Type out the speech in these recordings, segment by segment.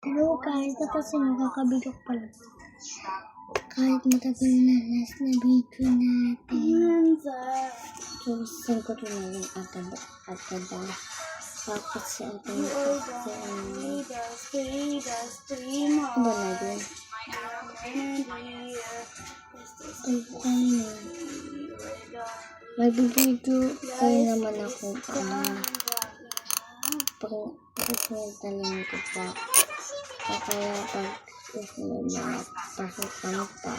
Pero kahit na kasi nakakabilok pala. Kahit matagal na last na video natin. So, send ko ito na yung agad. Tapos si Anton ba na din? Magbibideo kayo naman ako pag-pupunta lang ko pa. Kaya pag pasukan pa.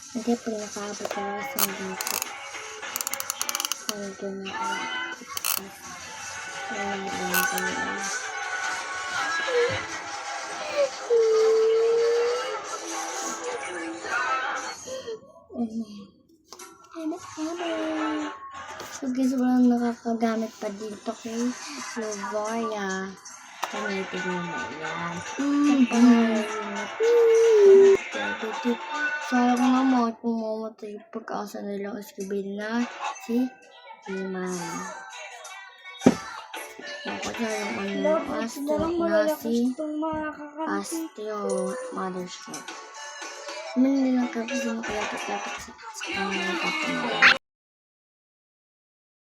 Hindi pag nakaabot ka lang sa dito. Ano doon na So guys, walang nakakagamit pa dito kay Lovoya. Gamitin mo na yan. Sayang naman kung mamatay yung pag-asa nilang iskibin na si Iman. Ako dyan yung Astro na si Astro Mothership. Hindi lang kapag sumukalapit-lapit sa kanila.